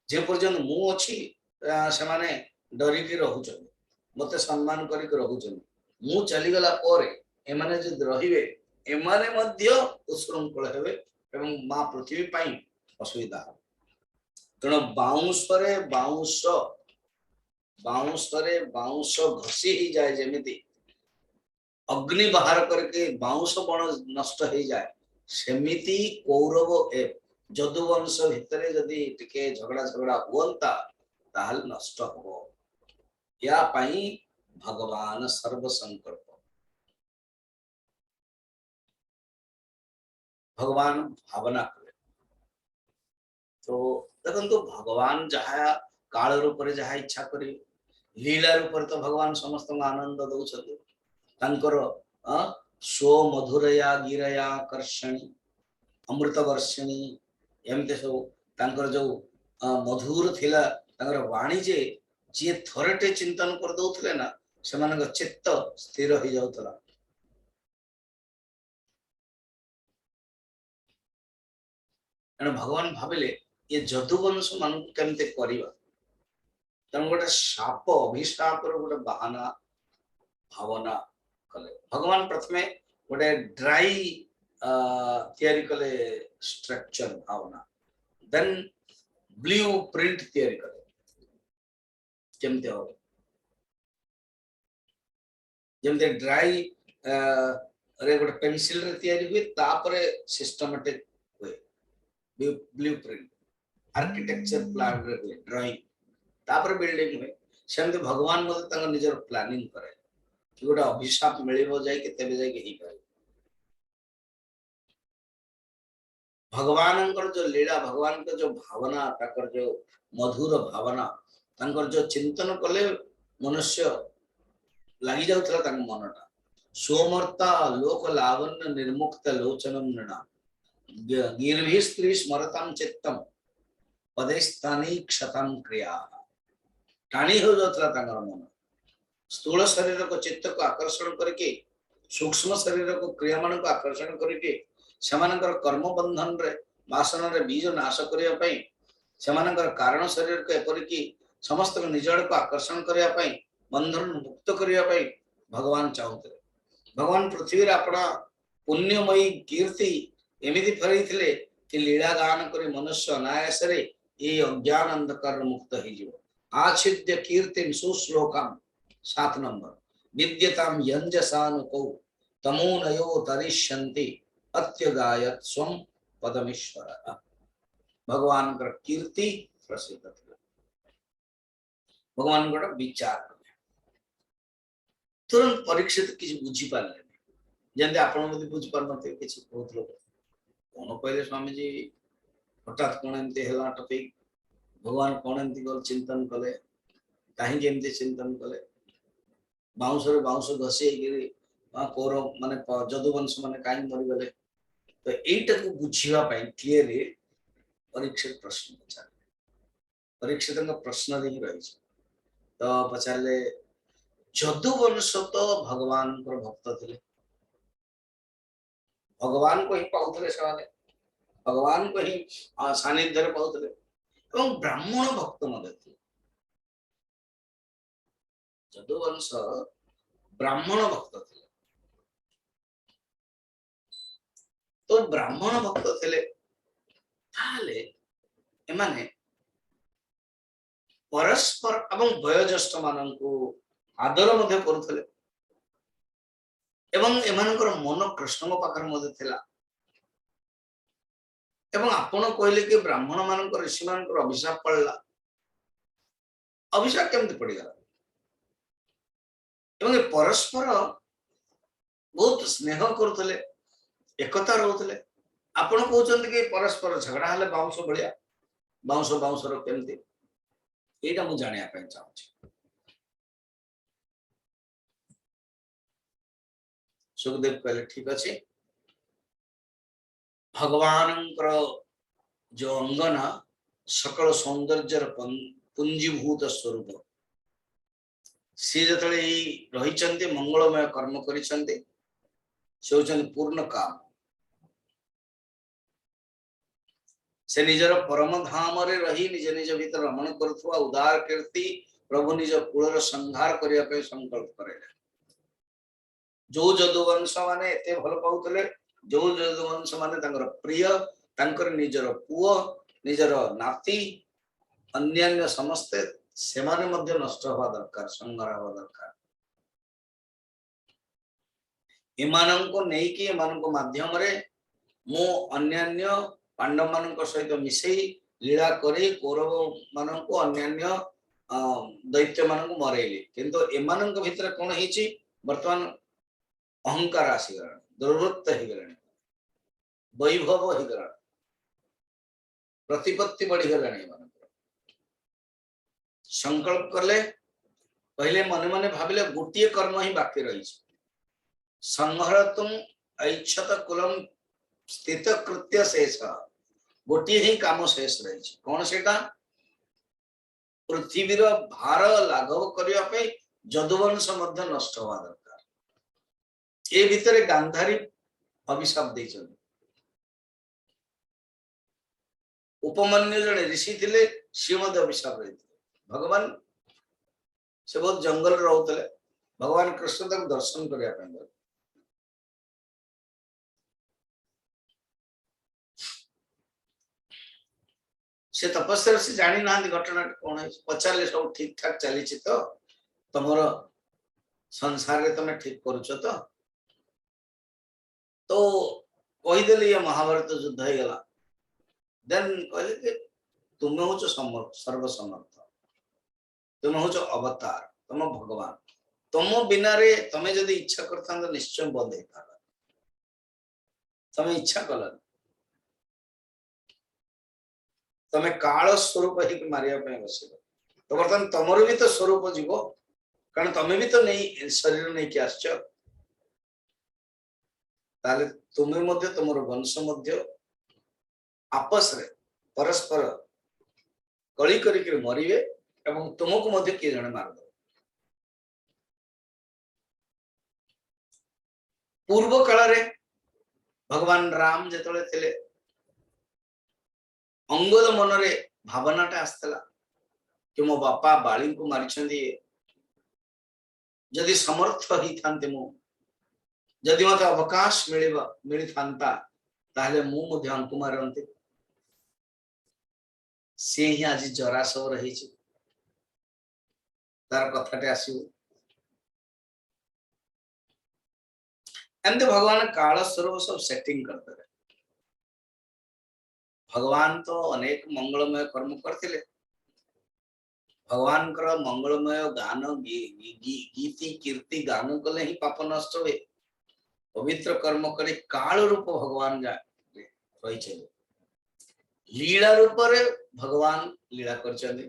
Speaker 2: जे पर्यंत मु अच्छी से माने डरिकी रहउछन मते सम्मान करिक रहउछन मु चली गला परे एमाने जे रहिबे एमाने मध्य उच्छृंखल हेबे एवं मां पृथ्वी पाई असुविधा तेणु बाउंसरे बाउंस बाउंसरे बाउंस घसी ही जाए जेमिति अग्नि बाहर करके बाउंस बण नष्ट हो जाए सेमिति कौरव ए जदुवंश भितर जदि टिके झगड़ा झगड़ा हुअंता ताहल नष्ट हो या पाई भगवान सर्व संकल्प भगवान भावना करे तो देखो तो भगवान जहा काल रूप रे जहा इच्छा करी लीला रूप तो भगवान समस्त आनंद दौछते तांकर स्व मधुरया गिरया कर्षणी अमृत वर्षिणी एमते सब तांकर जो मधुर थिला तांकर वाणी जे जे थरटे चिंतन कर दउथले ना सेमानक चित्त स्थिर हो जाउतला एना भगवान भाबिले ये जदुवंश मान केमते करिवा तन गोटे शाप अभिशाप रो गोटे बहाना भावना कले भगवान प्रथमे गोटे ड्राई तैयारी कले स्ट्रक्चर भावना देन ब्लू प्रिंट तैयारी कले केमते हो जेमते ड्राई अरे गोटे पेंसिल रे तैयारी हुए तापरे सिस्टमैटिक हुए ब्लूप्रिंट आर्किटेक्चर प्लान रे हुए ड्राइंग तापरे बिल्डिंग हुए सेमते भगवान मते तांग निजर प्लानिंग करे कि गोटे अभिशाप मिलिबो जाय के तेबे जाय के ही पाए भगवान जो लीला भगवान का जो भावना ताकर जो मधुर भावना तांकर जो चिंतन कले मनुष्य लगी जाउथला तांग मनटा सोमर्ता लोक लावण्य निर्मुक्त लोचनम नृणा गिरभि स्त्री स्मरताम चित्तम पदेस्तानी क्षतम क्रिया टाणी हो जाउथला तांगर मन स्थूल शरीर को चित्त को आकर्षण करके सूक्ष्म शरीर को क्रिया मान को आकर्षण करके सेमानकर कर्म बंधन रे वासना रे बीज नाश करिया पई सेमानकर कारण शरीर को एपरिकी समस्त निजड़ को आकर्षण करिया पई बंधन मुक्त करिया पई भगवान चाहते भगवान पृथ्वी रे अपना पुण्यमयी कीर्ति एमिति फरैथिले कि लीला गान करी मनुष्य अनायास रे ए अज्ञान अंधकार मुक्त हो जिवो आच्छिद्य कीर्तिं सुश्लोकम 7 नंबर विद्यताम यंजसानुको तमोनयो तरिष्यन्ति अत्यगायत स्वम पदमीश्वर भगवान का कीर्ति प्रसिद्ध थी भगवान का विचार तुरंत परीक्षित किसी बुझी पारे जमी आपण बुझी पार नथे किसी बहुत लोग कौन कहले स्वामी जी हठात कौन एमती है टपिक भगवान कौन एमती चिंतन कले कहीं एमती चिंतन कले बाउंस बाउंस घसी कौर माने जदुवंश माने कहीं मरीगले तो यहीटा को बुझा क्लीयरली परीक्षित प्रश्न पचारे परीक्षित प्रश्न ही रही तो पचारे जदुवंश तो भगवान भक्त थे भगवान को ही पाऊले से भगवान को ही सानिध्य पाऊले ब्राह्मण भक्त थे जदुवंश ब्राह्मण भक्त थे तो ब्राह्मण भक्त थे एमाने परस्पर एवं वयोज्येष्ठ मान आदर करुले एवं एमानकर मन कृष्ण पाखे थिला एवं आपण कहले कि ब्राह्मण मान ऋषि मान अभिशाप पड़ला अभिशाप केमती पड़गला एवं परस्पर बहुत स्नेह करुले एकता रोले आपण कहते कि परस्पर झगड़ा हेले बाउंस भाया बाउंस बाउंस केमती यहीटा मुझे जाना चाहूँ सुखदेव कहले ठीक अच्छे भगवान जो अंगना सकल सौंदर्य पुंजीभूत स्वरूप सी जो रही मंगलमय कर्म कर पूर्ण काम से निजर परम धाम रे रही निज निज भीतर रमण करुवा उदार कीर्ति प्रभु निज कूलर संहार करने संकल्प करे जो जदुवंश माने एते भल पाउतले जो जदुवंश माने तांकर प्रिय तांकर निजर पुओ निजर नाती अन्यान्य समस्ते से माने मध्य नष्ट हवा दरकार संहार हवा दरकार एमानंको नेकी एमानंको माध्यम रे मो अन्यान्य पांडव मान सहित मिसई लीला करी कौरव मान को अन्यान्य दैत्य मान मरैली किंतु एमान भितर कौन है बर्तमान अहंकार आसीगला दुर्वृत्त हो गला वैभव हो गला प्रतिपत्ति बढ़ीगला संकल्प कले पहले मन मन भाविले गोटे कर्म ही बाकी रही संहर तुम ऐच्छत कुलम स्थित कृत्य शेष गोटे ही काम शेष रही कौन से पृथ्वीर भार लाघव करने जदुवंश नष्ट हवा दरकार ए भितर गांधारी अभिशाप दे उपमन्यु जड़े ऋषि थे सी अभिशाप रही भगवान से बहुत जंगल रोते भगवान कृष्ण तक दर्शन करने से तपस्या से जानी ना घटना कौन है पचारे सब ठीक ठाक चली तो तुम संसार रे तुम ठीक करुच तो तो कहीदेली ये महाभारत युद्ध हो गला देन कहले कि तुम्हें हूँ सर्वसमर्थ तुम्हें हूँ अवतार तुम भगवान तुम बिना रे तमें जदि इच्छा करता तो निश्चय बंद हो पार तमें इच्छा कल तमें काल स्वरूप ही मारिया बस तो बर्तमान तुमर भी तो स्वरूप जीव कारण तमें भी तो नहीं शरीर नहीं कि आस तुम्हें मध्य तुम वंश मध्य आपस रे परस्पर कली करी मरिवे एवं तुमको मध्य किए जने मार दो पूर्व काल रे भगवान राम जेतले थिले अंगद मन रे भावनाटा आसला कि मो बापा बाली को मारिछंदी जदि समर्थ ही थांते मु जदि मते अवकाश मिली थांता ताहले मु मध्य अंकु मारंते से ही आज जरा सब रही छी तार कथाटे आसीबो एमते भगवान काल स्वरूप सब सेटिंग करते रहे भगवान तो अनेक मंगलमय कर्म करथिले भगवान कर मंगलमय गान गीति कीर्ति गान कले ही पाप नष्ट हुए पवित्र कर्म करे काल रूप भगवान जा रही छे लीला रूप रे भगवान लीला करछन्ते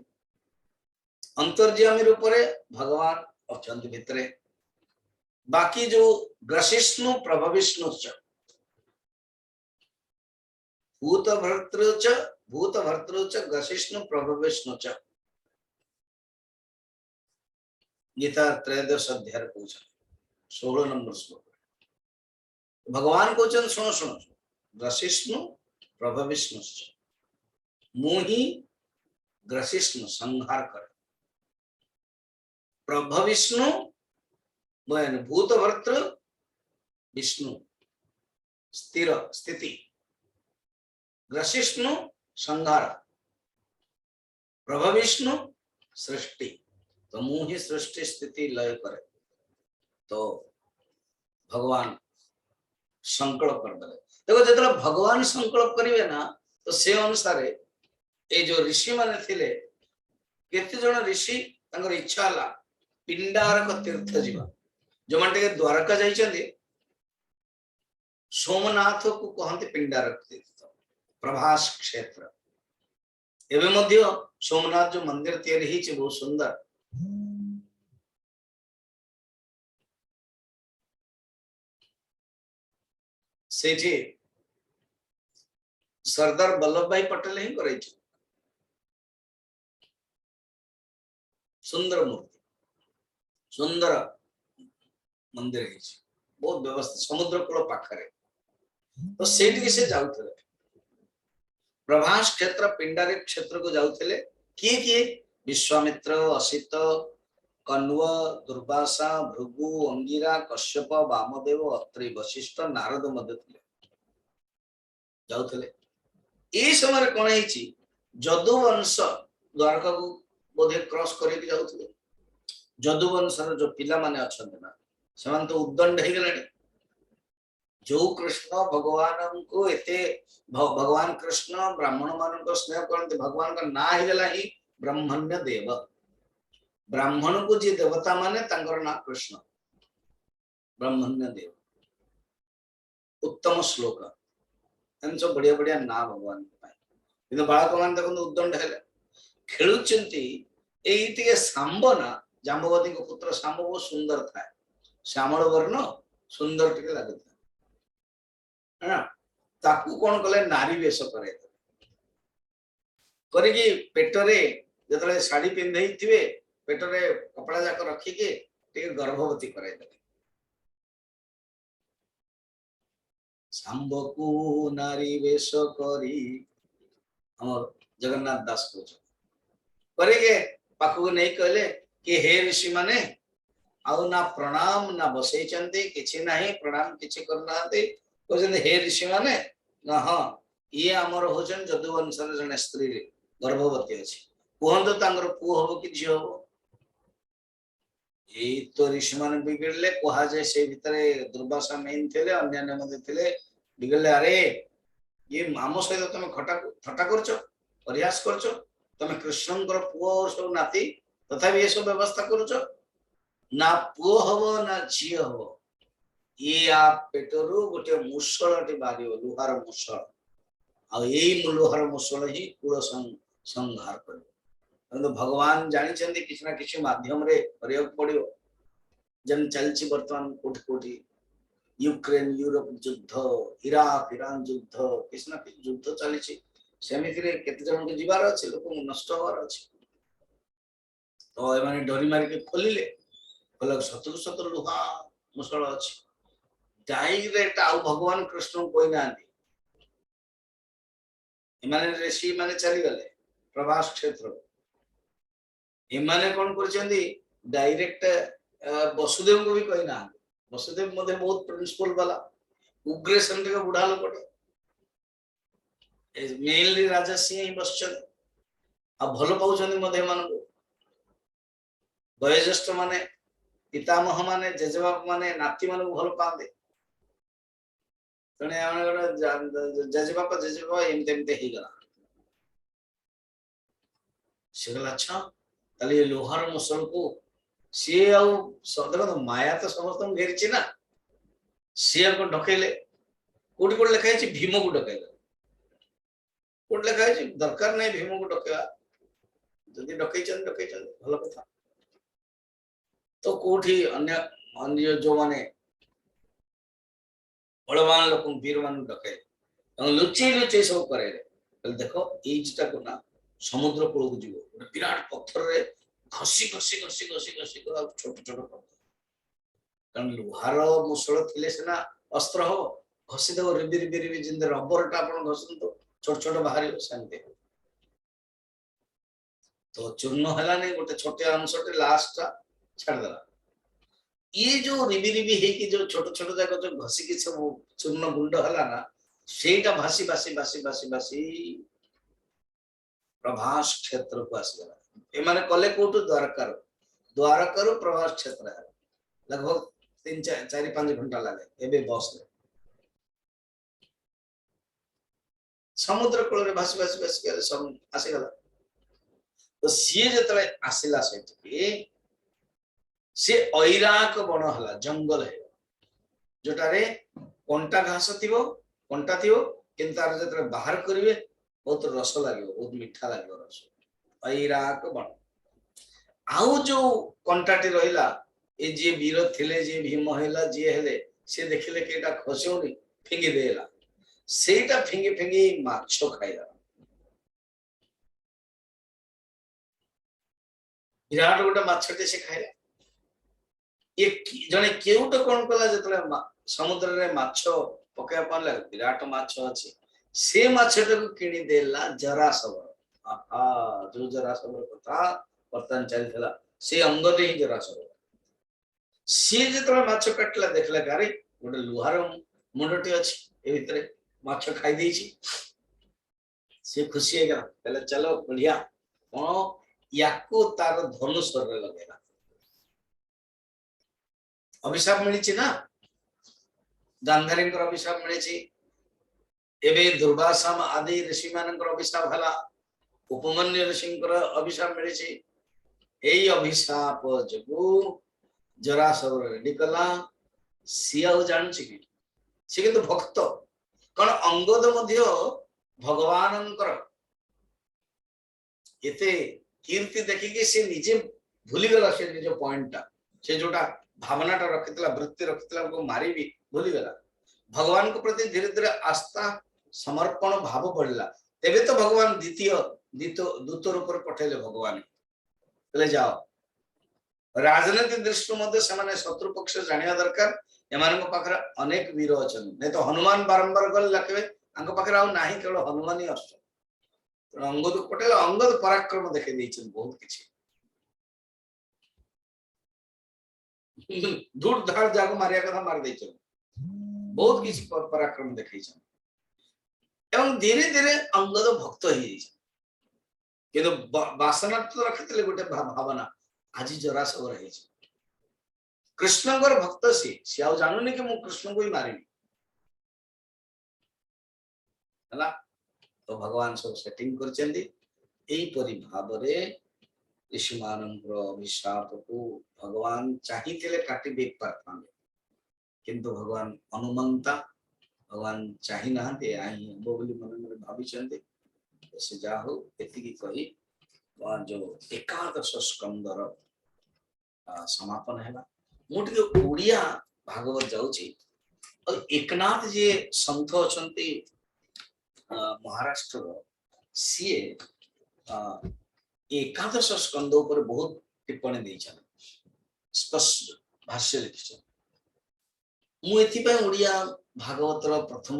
Speaker 2: अंतर्यामी रूप रे भगवान अछन्ते भितरे बाकी जो ग्रसिष्णु प्रभविष्णु भूत भर्तृ च ग्रसिष्णु प्रभविष्णु च गीता 13 अध्याय को 16 नंबर श्लोक भगवान को सुनो सुनो ग्रसिष्णु प्रभविष्णु मुहि ग्रसिष्णु संहार कर प्रभविष्णु भूत भर्तृ विष्णु स्थिर स्थिति ग्रसिष्णु संहार प्रभविष्णु सृष्टि तो मुहि सृष्टि स्थिति लय करे तो भगवान संकल्प कर दे देखो जो भगवान संकल्प करेंगे ना तो से अनुसार ये जो ऋषि माने थिले केते जण ऋषि तंगर इच्छा हला पिंडारक तीर्थ जीवा जो माने द्वारका जाइछन्ते सोमनाथ को कहते पिंडारक तीर्थ प्रभास क्षेत्र एवं मध्य सोमनाथ जो मंदिर तैयारी हिच बहुत सुंदर सेठी सरदार वल्लभ भाई पटेल ही करे सुंदर मूर्ति सुंदर मंदिर है बहुत व्यवस्था समुद्र कूल पाखरे तो सेठी से जाउथले प्रभास क्षेत्र पिंडारी क्षेत्र को जाउथले किए विश्वामित्र असित कण्व दुर्वासा भृगु अंगिरा कश्यप वामदेव अत्रि वशिष्ठ नारद मध्य जाउथले ए समय कोन हिची जदुवंश द्वारका को बोधे क्रॉस करके जाउथले जदुवंशर जो पिला माने अछन ना समान तो उद्दंड हे गेलानी जो कृष्ण भगवान को एते भगवान कृष्ण ब्राह्मण मान को स्नेह करते भगवान का ना हे गेला ही ब्रह्मण्य देव ब्राह्मण को जी देवता माने तांकर ना कृष्ण ब्रह्मण्य देव उत्तम श्लोक एम सब बढ़िया बढ़िया ना भगवान किंतु बालक मान देखो उद्दंड है खेलुचंती एइतिके सांब ना जांबवती को पुत्र सांब बहुत सुंदर था श्यामल वर्ण सुंदर टिके लागता है ताकू कोन कले नारी वेश करे करके पेटरे जतले साड़ी पिंधई थिवे पेटरे कपड़ा जाक रखी के टिके गर्भवती करे दे सांब को नारी वेश करी हमर जगन्नाथ दास को करके पाखु नहीं कहले कि हे ऋषि माने आउ ना प्रणाम ना बसई चंदी किछि नाही प्रणाम किछि करनाते कहते हे ऋषि माने ना हाँ ये आमर होचन जदुवंशर जने स्त्री गर्भवती अछि कहंतो तांगर पुओ हबो कि झियो हबो ଏଇ ତ ଋଷି ମାନେ ବିଗିड़ले कहा जाए से भितर दुर्वासा मेन थे अन्य मध्य थे बिगड़ले अरे ये आम सहित तुम थट्टा करछ प्रयास करछ तुम कृष्णंकर पुओ सब नाती तथापि ये सब व्यवस्था करुछ ना पुओ हबो ना झी हबो ये आप पेटरू गोटे मुसलटी बाहर लुहार मुसल आ लुहार मुसल ही कूल संहार कर भगवान जानी किसी ना किसी माध्यम रे प्रयोग पड़ो जन चलची वर्तमान कोटि कोटि यूक्रेन यूरोप युद्ध इराक ईरान युद्ध किसी ना किसी युद्ध चली सेमिति केते जन को जीवार अच्छे लोक नष्ट हबार अच्छे तो ये डरी मारिक खोलिले कहले सतु सतु लुहा मुसल अच्छी डायरेक्ट आउ भगवान कृष्ण कोई ना ऋषि माने चली गले प्रभास क्षेत्र एमाने कौन कर डायरेक्ट वसुदेव को भी कही ना वसुदेव मध्य बहुत प्रिंसिपल वाला उग्रेशन टे बुढ़ा लोक मेनली राजा सिंह ही बस भल पाँच मध्य मान वयोज्येष्ठ माने पितामह माने जेजेबाप माने नाती मान भल पाते तेणु जेजेबापा जेजेबापा एमती होगला से कहला अच्छा ताले लोहार मुसल को सी देखो माया तो समस्त घेरी ना सी ढकेले कौटी कौट लिखाई भीम को ढकेले कौट लिखाई दरकार नहीं भीम को ढकेला जदि ढकई भल कथा तो कौटी अन्य अन्य जो माने बलवान लोक वीर मान ढके लुचे लुचे सब करे देखो एटा को ना समुद्र कूल को जीव गोटे विराट पत्थर रे घसी घसी घसी घसी घसी छोट छोट कारण लुहार मुसल थिले सिना अस्त्र हो घसी देव रिबी रिबी रिबी जिंदे रबर टा आपण घसंतो छोट छोट बाहर सेमते तो चूर्ण हला नहीं गोटे छोटे अंशटे लास्ट छाड़ देला ये जो रिबी रिबी है कि जो छोट छोट जाक जो घसी कि सब चूर्ण गुंड हला ना सेटा भासी भासी भासी भासी भासी प्रभास क्षेत्र को आसगला एमाने कले कोटु द्वारकार प्रभास क्षेत्र है लगभग 3-4-5 घंटा लगे एबे बस रे समुद्र कूल रे भासी भासी भासी गले सब आसीगला तो सी जतले आसिला सेठी से ऐराक बण हला जंगल है जोटारे कंटा घास थिबो कंटा थिबो किंतु तार जतले बाहर करिवे बहुत रस लगे बहुत मीठा लगे रस ऐराक बण आउ जो कंटाटी रहिला ए जे वीर थिले जे भीम हैला जे हेले से देखिले केटा खसोनी फिंगी देला सेटा फिंगी फिंगी माछो खाइला विराट गोटे माछटे से खाइला ये जने केउट कोन कला जतले समुद्र रे माछो पके पाले विराट माछो अछि से माछटे को किनी देला जरासवर आहा जो जरासवर कथा वर्तन चलथला से अंग दे जरासवर सी जतले माछो कटला देखला गारे गोटे लुहार मुंडटी अछि ए भितरे माछो खाई देछि से खुशी हे गला कहले चलो बढ़िया कोन याको तार धनुष रे लगेला अभिशाप मिली ना गांधारी अभिशाप मिली एबे दुर्वासा आदि ऋषि मान अभिशाप हला उपमन्यु ऋषि अभिशाप मिली यही अभिशाप जो जरासवर रेडी कला सी आउ जान कि सी किंतु भक्त कौन अंगद मध्य भगवान एते कीर्ति देखिकी से निजे भूलीगला से निज पॉइंट से जोटा भावनाटा रखितला वृत्ति रखितला को मारी भी भूलीगला भगवान को प्रति धीरे धीरे आस्था समर्पण भाव बढ़ला तेबे तो भगवान द्वितीय दूत रूप पठेले भगवान ले जाओ राजनीति दृष्टि मध्य से शत्रु पक्ष जानिया दरकार एमान पाखरे अनेक वीर अछन नहीं तो हनुमान बारंबार गल लखबे आंको पाखरे आ नाही केवल हनुमान ही अस्त अंगद पटेल अंगद पराक्रम देखे दैछन बहुत किछि धूड़ धाड़ जाको मारिया कथा मार दैछन बहुत किछि पराक्रम देखैछन एवं धीरे धीरे अंगद भक्त हो किंतु वासना तो रखितले गोटे भावना आज जरासवर है कृष्णଙ୍କର ଭକ୍ତ सी ଆଉ ଜାଣୁନି कि ମୁଁ कृष्ण को ही मारिबी ହେଲା। तो भगवान सब सेटिंग करचंदी एई परि भाबरे ऋषि मानकर अभिशाप को भगवान चाहिए काटी दे पारथांदे किंतु भगवान अनुमंता भगवान चाहि नाहंते आई हबो बोली मन मन भाबिचंदे से जा हो एतिकी कही जो एकादश स्कंदर समापन है मुझे ओडिया भागवत जाऊँगी और एकनाथ जी संत अछंती महाराष्ट्र सीए एकादश स्कंद ऊपर बहुत टिप्पणी देइछन स्पष्ट भाष्य लिखिछन मु एथिपय ओडिया भागवतर प्रथम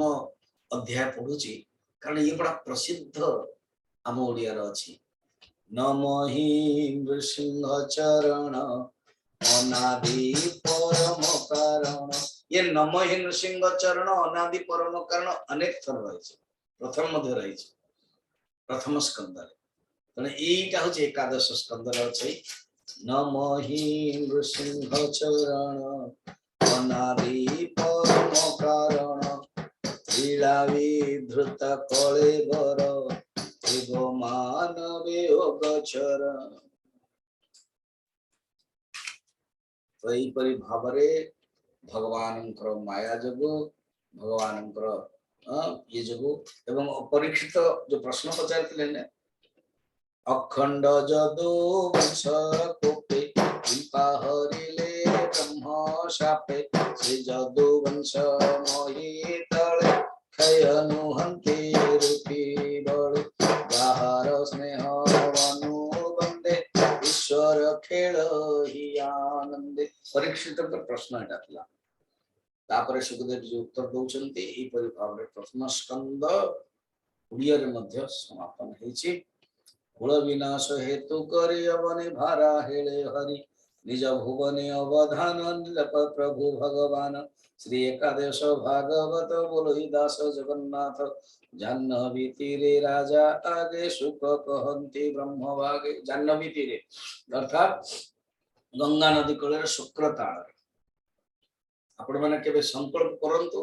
Speaker 2: अध्याय पढुची कारण ये बड़ा प्रसिद्ध आम ओडिया रो अछि नमहि नृसिंह चरण अनादि परम कारण ये नमहि नृसिंह चरण अनादि परम कारण अनेक थर रही प्रथम मध्य रही प्रथम स्कंद तेना एटा हूँ एकादश स्कंदर अच्छे नमहि नृसिंह चरण अनादि परम कारण लीला विधृत कलेवर मानवे गोचर तो यहीपरि भाव भगवान माया जगु भगवान ये जगु एवं अपरीक्षित जो प्रश्न पचार ने अखंड जदु कोपे कृपा हरिले ब्रह्म शापे श्री जदु वंश मोहि तले खयनुहंते रूपी बड़े बाहर स्नेह वनुबंदे ईश्वर खेल ही आनंदे परीक्षित प्रश्न एटा थिला तापर सुखदेव जी उत्तर दौचंती ई परि भाव प्रथम स्कंद उड़िया रे मध्य समापन हेछि कुल विनाश हेतु करि अवनि भारा हेले हरि निज भुवने अवधान निलप प्रभु भगवान श्री एकादश भागवत बोलहि दास जगन्नाथ जाह्नवी तीरे राजा आगे सुख कहन्ति ब्रह्म भागे जाह्नवी तीरे अर्थात गंगा नदी कूल शुक्र ताल आपण मैंने केबे संकल्प करंतु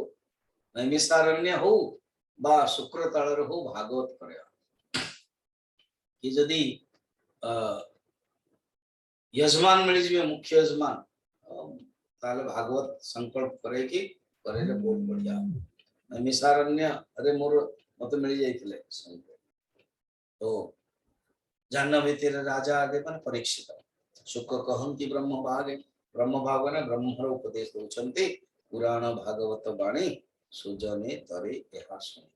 Speaker 2: नैमिषारण्य हो बा शुक्र ताल हो भागवत करे कि जदि यजमान मिल जिवे मुख्य यजमान ताले भागवत संकल्प करे कि करे रे बहुत बढ़िया नैमिषारण्य अरे मोर मत मिल जाइतिले तो जाह्नवी तीरे राजा आगे मन परीक्षित सुख कहन्ति ब्रह्म भाग ने ब्रह्मर उपदेश दौरान पुराण भागवत वाणी सुजने तरे यह सुनि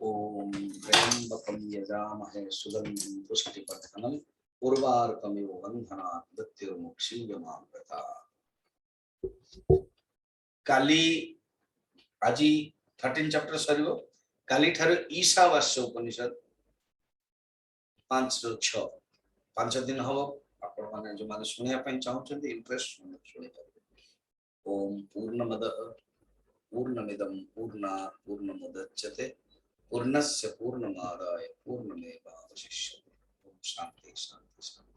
Speaker 2: ओम त्र्यंबकं यजामहे सुगंधिं पुष्टिवर्धनम् उर्वारुकमिव बन्धनात् मृत्युर्मुक्षीयमामृता काली आज 13 चैप्टर सरिबो काली ठारे ईशावास्य उपनिषद 5 ରୁ 6 5 दिन हम आपण माने जो माने सुनिया पय चाहउछन्ती इंटरेस्ट सुनि पारे ओम पूर्णमदः पूर्णमिदं पूर्णात् पूर्णमुदच्यते पूर्णस्य पूर्णमादाय पूर्णमेवावशिष्यते ओम शांति शांति शांति।